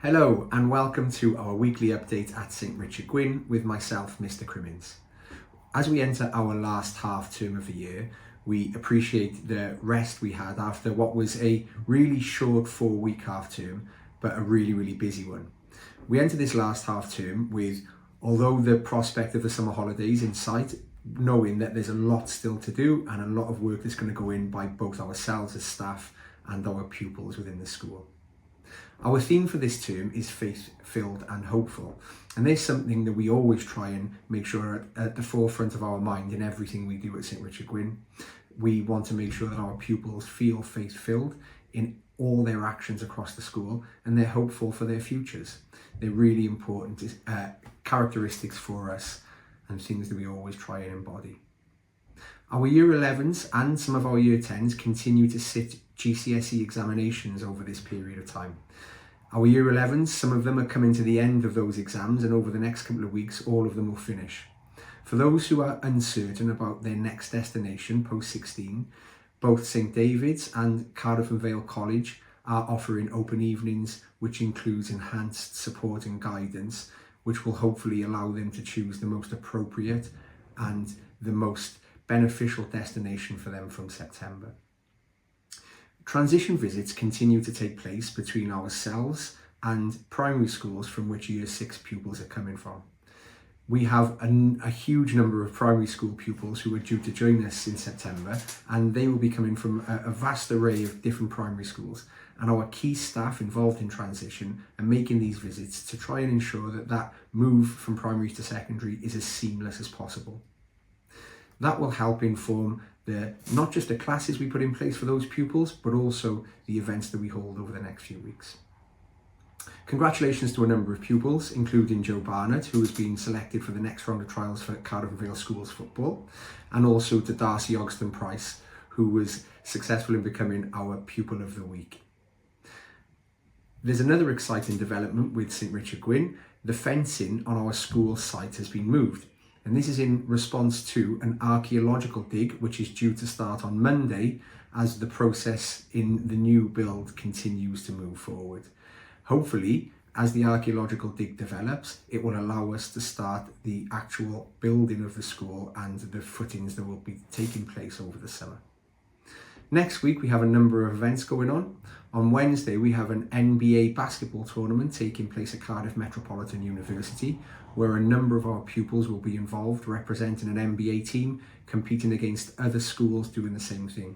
Hello and welcome to our weekly update at St Richard Gwyn with myself, Mr Crimmins. As we enter our last half term of the year, we appreciate the rest we had after what was a really short 4-week half term, but a really busy one. We enter this last half term with, although the prospect of the summer holidays in sight, knowing that there's a lot still to do and a lot of work that's going to go in by both ourselves as staff and our pupils within the school. Our theme for this term is faith-filled and hopeful, and there's something that we always try and make sure at the forefront of our mind in everything we do at St Richard Gwyn. We want to make sure that our pupils feel faith-filled in all their actions across the school and they're hopeful for their futures. They're really important characteristics for us and things that we always try and embody. Our Year 11s and some of our Year 10s continue to sit GCSE examinations over this period of time. Our Year 11s, some of them are coming to the end of those exams, and over the next couple of weeks all of them will finish. For those who are uncertain about their next destination post-16, both St David's and Cardiff and Vale College are offering open evenings, which includes enhanced support and guidance, which will hopefully allow them to choose the most appropriate and the most beneficial destination for them from September. Transition visits continue to take place between ourselves and primary schools from which Year 6 pupils are coming from. We have a huge number of primary school pupils who are due to join us in September, and they will be coming from a vast array of different primary schools, and our key staff involved in transition are making these visits to try and ensure that that move from primary to secondary is as seamless as possible. That will help inform not just the classes we put in place for those pupils, but also the events that we hold over the next few weeks. Congratulations to a number of pupils, including Joe Barnett, who has been selected for the next round of trials for Cardiff and Vale Schools football, and also to Darcy Ogston Price, who was successful in becoming our Pupil of the Week. There's another exciting development with St Richard Gwyn. The fencing on our school site has been moved. And this is in response to an archaeological dig, which is due to start on Monday as the process in the new build continues to move forward. Hopefully, as the archaeological dig develops, it will allow us to start the actual building of the school and the footings that will be taking place over the summer. Next week, we have a number of events going on. On Wednesday, we have an NBA basketball tournament taking place at Cardiff Metropolitan University, where a number of our pupils will be involved representing an NBA team, competing against other schools doing the same thing.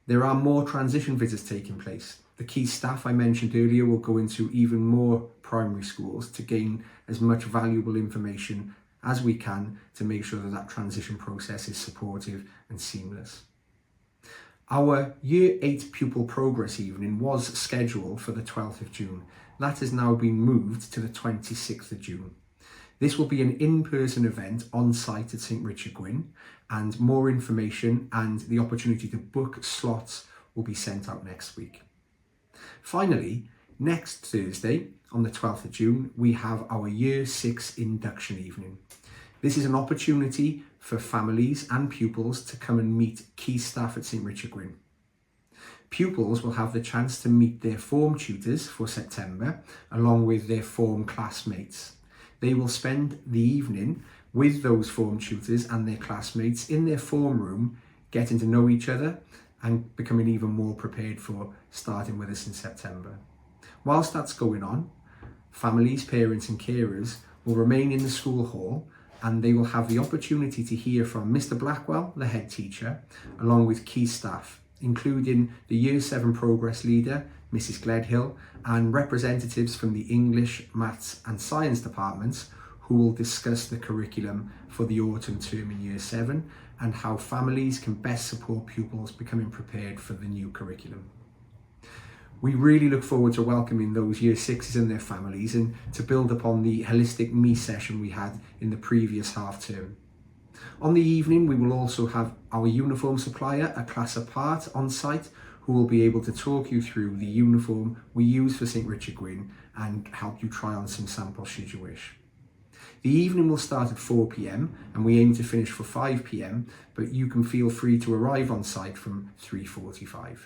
There are more transition visits taking place. The key staff I mentioned earlier will go into even more primary schools to gain as much valuable information as we can to make sure that that transition process is supportive and seamless. Our Year 8 pupil progress evening was scheduled for the 12th of June. That has now been moved to the 26th of June. This will be an in-person event on site at St Richard Gwyn, and more information and the opportunity to book slots will be sent out next week. Finally, next Thursday on the 12th of June, we have our Year 6 induction evening. This is an opportunity for families and pupils to come and meet key staff at St Richard Gwyn. Pupils will have the chance to meet their form tutors for September, along with their form classmates. They will spend the evening with those form tutors and their classmates in their form room, getting to know each other and becoming even more prepared for starting with us in September. Whilst that's going on, families, parents and carers will remain in the school hall, and they will have the opportunity to hear from Mr Blackwell, the head teacher, along with key staff, including the Year 7 progress leader, Mrs Gledhill, and representatives from the English, Maths and Science departments, who will discuss the curriculum for the autumn term in Year 7 and how families can best support pupils becoming prepared for the new curriculum. We really look forward to welcoming those Year 6s and their families, and to build upon the holistic me session we had in the previous half term. On the evening, we will also have our uniform supplier, a class apart, on site, who will be able to talk you through the uniform we use for St Richard Gwyn and help you try on some samples should you wish. The evening will start at 4 p.m. and we aim to finish for 5 p.m, but you can feel free to arrive on site from 3:45.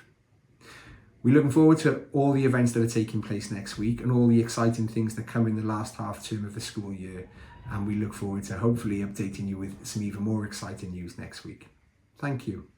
We're looking forward to all the events that are taking place next week and all the exciting things that come in the last half term of the school year. And we look forward to hopefully updating you with some even more exciting news next week. Thank you.